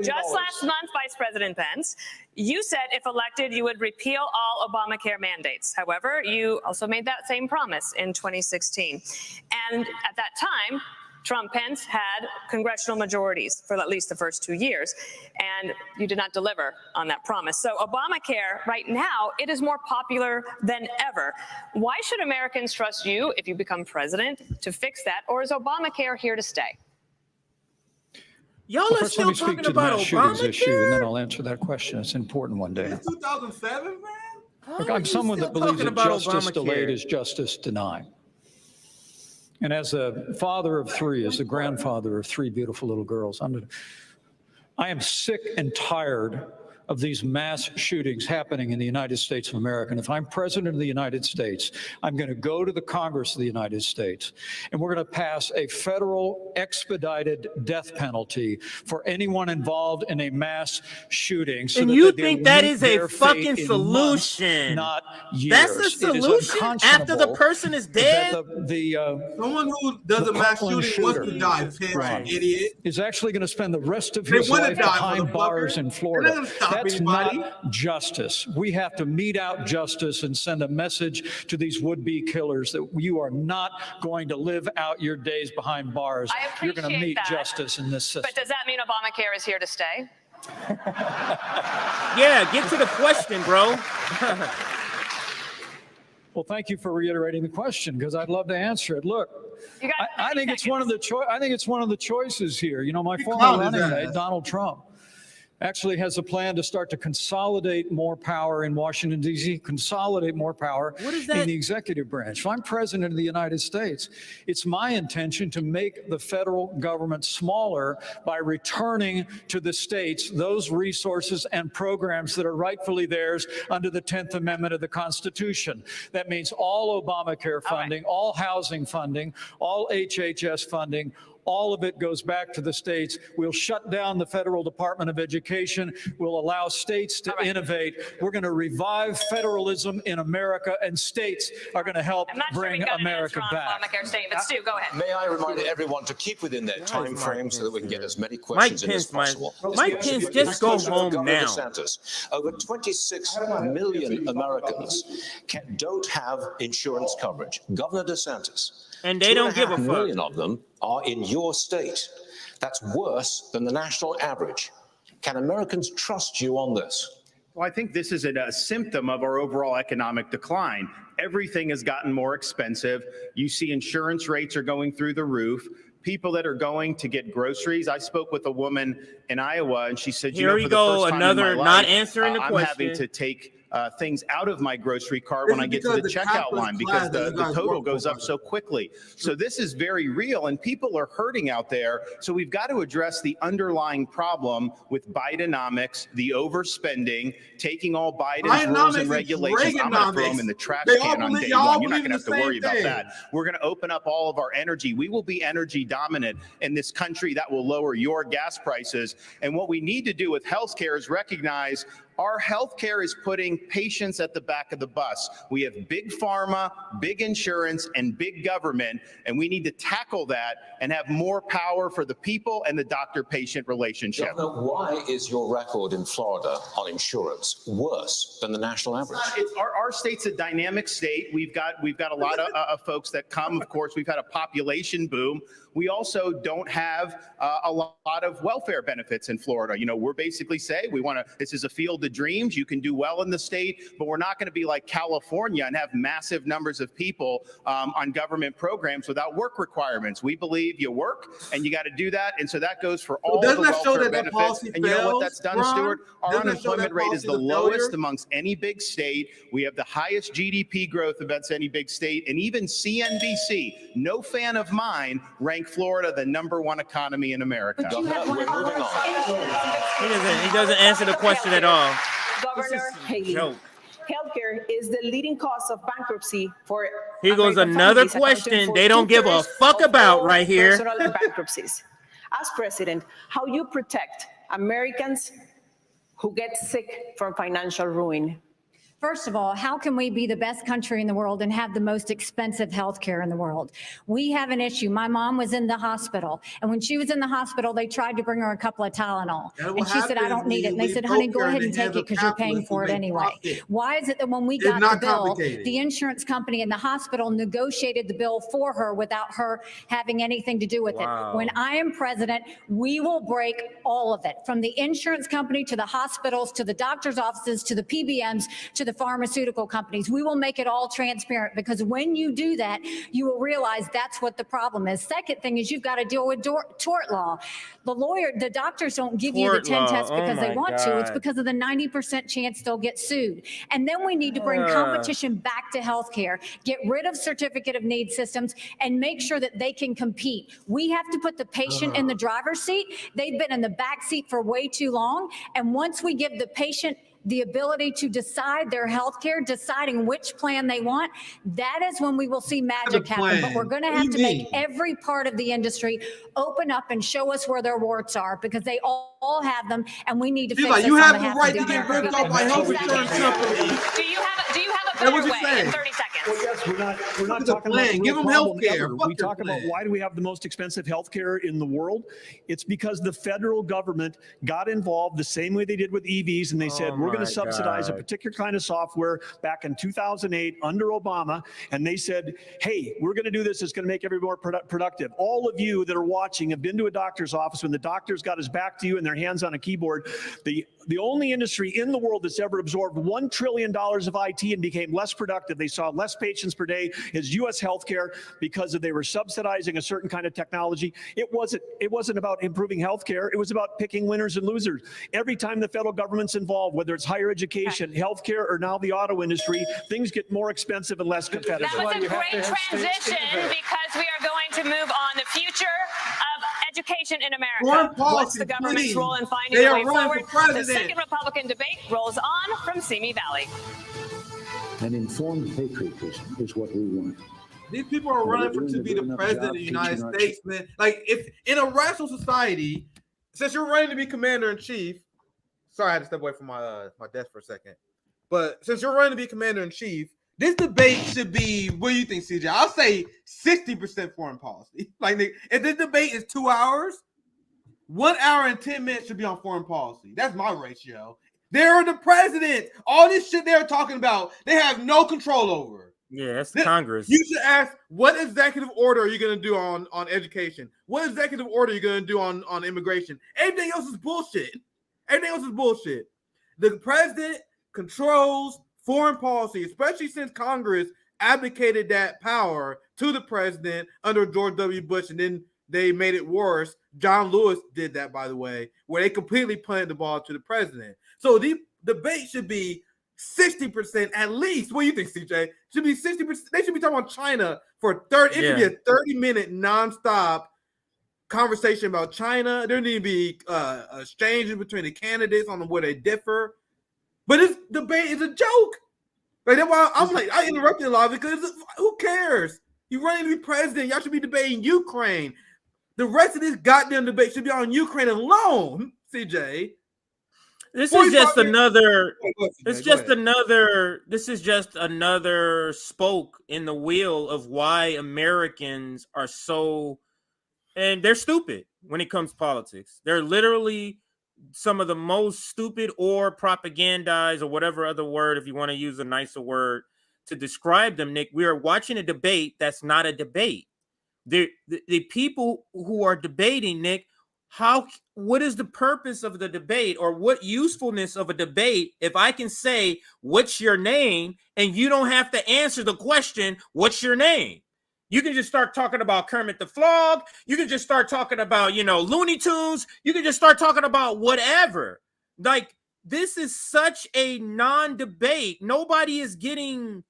Just last month, Vice President Pence, you said if elected, you would repeal all Obamacare mandates. However, you also made that same promise in 2016. And at that time, Trump-Pence had congressional majorities for at least the first 2 years, and you did not deliver on that promise. So Obamacare, right now, it is more popular than ever. Why should Americans trust you, if you become president, to fix that, or is Obamacare here to stay? Y'all are still talking about Obamacare? Issue, and then I'll answer that question. It's an important one, Dana. 2007, man? Look, I'm someone that believes that justice delayed is justice denied. And as a father of three, as a grandfather of three beautiful little girls, I am sick and tired of these mass shootings happening in the United States of America. And if I'm president of the United States, I'm going to go to the Congress of the United States, and we're going to pass a federal expedited death penalty for anyone involved in a mass shooting. So and you think that is a fucking solution? Not years. That's a solution after the person is dead? Someone who does a mass shooting wants to die, idiot. Is actually going to spend the rest of his life behind bars in Florida. That's not justice. We have to mete out justice and send a message to these would-be killers that you are not going to live out your days behind bars. You're going to meet justice in this system. But does that mean Obamacare is here to stay? Yeah, get to the question, bro. Well, thank you for reiterating the question, because I'd love to answer it. Look, I think it's one of the choices here. You know, my former running mate, Donald Trump, actually has a plan to start to consolidate more power in Washington, D.C., consolidate more power in the executive branch. If I'm president of the United States, it's my intention to make the federal government smaller by returning to the states those resources and programs that are rightfully theirs under the 10th Amendment of the Constitution. That means all Obamacare funding, all housing funding, all HHS funding, all of it goes back to the states. We'll shut down the Federal Department of Education. We'll allow states to innovate. We're going to revive federalism in America, and states are going to help bring America back. But Stu, go ahead. May I remind everyone to keep within their time frame so that we can get as many questions in as possible. Mike Pence, just go home now. DeSantis, over 26 million Americans don't have insurance coverage. Governor DeSantis. And they don't give a fuck. 2.5 million of them are in your state. That's worse than the national average. Can Americans trust you on this? Well, I think this is a symptom of our overall economic decline. Everything has gotten more expensive. You see insurance rates are going through the roof. People that are going to get groceries. I spoke with a woman in Iowa, and she said, "Here we go, another not answering the question. I'm having to take things out of my grocery cart when I get to the checkout line because the total goes up so quickly." So this is very real, and people are hurting out there. So we've got to address the underlying problem with Bidenomics, the overspending, taking all Biden's rules and regulations. I'm going to throw them in the trash can on day one. You're not going to have to worry about that. We're going to open up all of our energy. We will be energy dominant in this country. That will lower your gas prices. And what we need to do with healthcare is recognize our healthcare is putting patients at the back of the bus. We have big pharma, big insurance, and big government, and we need to tackle that and have more power for the people and the doctor-patient relationship. Governor, why is your record in Florida on insurance worse than the national average? Our state's a dynamic state. We've got a lot of folks that come. Of course, we've had a population boom. We also don't have a lot of welfare benefits in Florida. You know, we're basically saying this is a field of dreams. You can do well in the state, but we're not going to be like California and have massive numbers of people on government programs without work requirements. We believe you work and you got to do that. And so that goes for all the welfare benefits. And you know what that's done, Stuart? Our unemployment rate is the lowest amongst any big state. We have the highest GDP growth amongst any big state. And even CNBC, no fan of mine, ranked Florida the #1 economy in America. We're moving on. He doesn't answer the question at all. Governor Haley, healthcare is the leading cause of bankruptcy for Here goes another question they don't give a fuck about right here. Personal bankruptcies. As president, how you protect Americans who get sick from financial ruin? First of all, how can we be the best country in the world and have the most expensive health care in the world? We have an issue. My mom was in the hospital, and when she was in the hospital, they tried to bring her a couple of Tylenol. And she said, I don't need it. And they said, honey, go ahead and take it because you're paying for it anyway. Why is it that when we got the bill, the insurance company and the hospital negotiated the bill for her without her having anything to do with it? When I am president, we will break all of it, from the insurance company to the hospitals, to the doctor's offices, to the PBMs, to the pharmaceutical companies. We will make it all transparent, because when you do that, you will realize that's what the problem is. Second thing is you've got to deal with tort law. The doctors don't give you the 10 tests because they want to. It's because of the 90% chance they'll get sued. And then we need to bring competition back to healthcare, get rid of certificate of need systems, and make sure that they can compete. We have to put the patient in the driver's seat. They've been in the back seat for way too long. And once we give the patient the ability to decide their health care, deciding which plan they want, that is when we will see magic happen. But we're going to have to make every part of the industry open up and show us where their warts are, because they all have them, and we need to fix this. You have the right to get ripped off by health insurance companies. Do you have a better way in 30 seconds? Well, yes, we're not talking about Give them health care. We talk about why do we have the most expensive health care in the world? It's because the federal government got involved the same way they did with EVs, and they said, we're going to subsidize a particular kind of software back in 2008 under Obama. And they said, hey, we're going to do this. It's going to make everyone more productive. All of you that are watching have been to a doctor's office when the doctor's got his back to you and their hands on a keyboard. The only industry in the world that's ever absorbed $1 trillion of IT and became less productive, they saw less patients per day, is U.S. healthcare, because they were subsidizing a certain kind of technology. It wasn't about improving healthcare. It was about picking winners and losers. Every time the federal government's involved, whether it's higher education, healthcare, or now the auto industry, things get more expensive and less competitive. That was a great transition, because we are going to move on the future of education in America. What's the government's role in finding a way forward? The second Republican debate rolls on from Simi Valley. An informed patriotism is what we want. These people are running to be the president of the United States, man. Like, if in a rational society, since you're running to be commander-in-chief, sorry, I had to step away from my desk for a second. But since you're running to be commander-in-chief, this debate should be, what do you think, CJ? I'll say 60% foreign policy. Like, if this debate is 2 hours, 1 hour and 10 minutes should be on foreign policy. That's my ratio. They're the president. All this shit they're talking about, they have no control over. Yeah, that's Congress. You should ask, what executive order are you going to do on education? What executive order are you going to do on immigration? Everything else is bullshit. Everything else is bullshit. The president controls foreign policy, especially since Congress abdicated that power to the president under George W. Bush, and then they made it worse. John Lewis did that, by the way, where they completely planted the ball to the president. So the debate should be 60% at least. What do you think, CJ? Should be 60%. They should be talking about China for a third. It should be a 30-minute nonstop conversation about China. There need to be exchanges between the candidates on where they differ. But this debate is a joke. Like, that's why I'm like, I interrupted a lot because who cares? You're running to be president. Y'all should be debating Ukraine. The rest of this goddamn debate should be on Ukraine alone, CJ. This is just another. This is just another spoke in the wheel of why Americans are so, and they're stupid when it comes to politics. They're literally some of the most stupid or propagandized, or whatever other word, if you want to use a nicer word to describe them, Nick. We are watching a debate that's not a debate. The people who are debating, Nick, what is the purpose of the debate, or what usefulness of a debate if I can say, what's your name, and you don't have to answer the question, what's your name? You can just start talking about Kermit the Frog. You can just start talking about, Looney Tunes. You can just start talking about whatever. Like, this is such a non-debate. Nobody is getting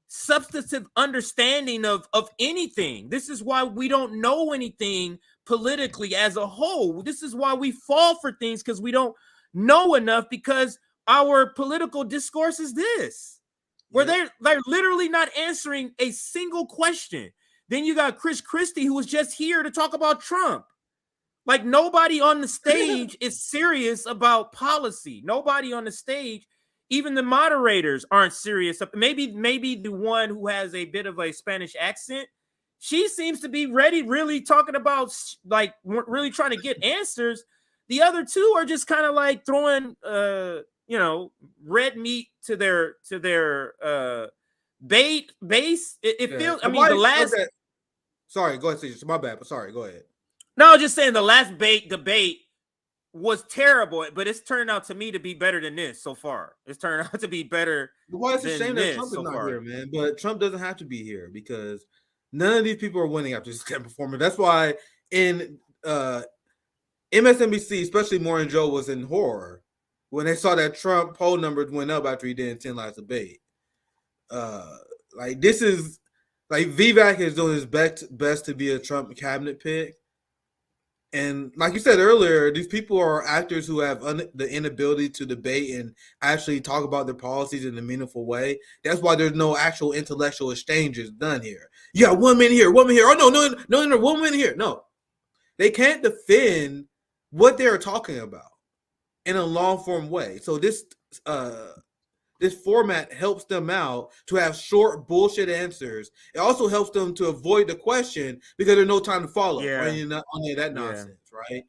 substantive understanding of anything. This is why we don't know anything politically as a whole. This is why we fall for things, because we don't know enough, because our political discourse is this, where they're literally not answering a single question. Then you got Chris Christie, who was just here to talk about Trump. Like, nobody on the stage is serious about policy. Nobody on the stage even the moderators aren't serious. Maybe the one who has a bit of a Spanish accent, she seems to be really talking about, like, really trying to get answers. The other two are just kind of like throwing red meat to their base. It feels, I mean, the last sorry, go ahead, CJ. My bad, but sorry, go ahead. No, just saying the last debate was terrible, but it's turned out to me to be better than this so far. It's turned out to be better. Well, it's a shame that Trump is not here, man. But Trump doesn't have to be here because none of these people are winning after this kind of performance. That's why in MSNBC, especially Morning Joe, was in horror when they saw that Trump poll numbers went up after he did 10 last debate. Like, this is like Vivek is doing his best to be a Trump cabinet pick. And like you said earlier, these people are actors who have the inability to debate and actually talk about their policies in a meaningful way. That's why there's no actual intellectual exchanges done here. You got one minute here, 1 minute here. Oh, no, 1 minute here. No, they can't defend what they're talking about in a long form way. So this format helps them out to have short bullshit answers. It also helps them to avoid the question because there's no time to follow on any of that nonsense, right?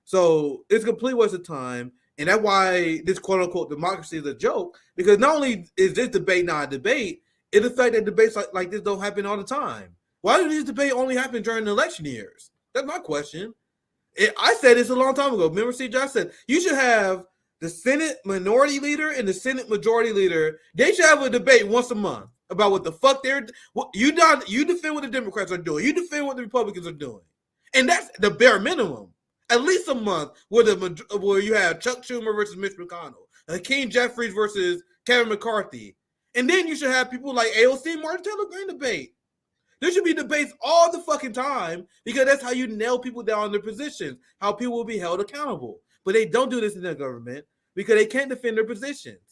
So it's a complete waste of time. And that's why this quote unquote democracy is a joke, because not only is this debate not a debate, it's the fact that debates like this don't happen all the time. Why do these debates only happen during the election years? That's my question. I said this a long time ago. Remember, CJ, I said you should have the Senate minority leader and the Senate majority leader. They should have a debate once a month about what the fuck you defend what the Democrats are doing. You defend what the Republicans are doing. And that's the bare minimum. At least a month where you have Chuck Schumer versus Mitch McConnell, Hakeem Jeffries versus Kevin McCarthy. And then you should have people like AOC, Martin Taylor Greene debate. There should be debates all the fucking time because that's how you nail people down in their positions, how people will be held accountable. But they don't do this in their government because they can't defend their positions.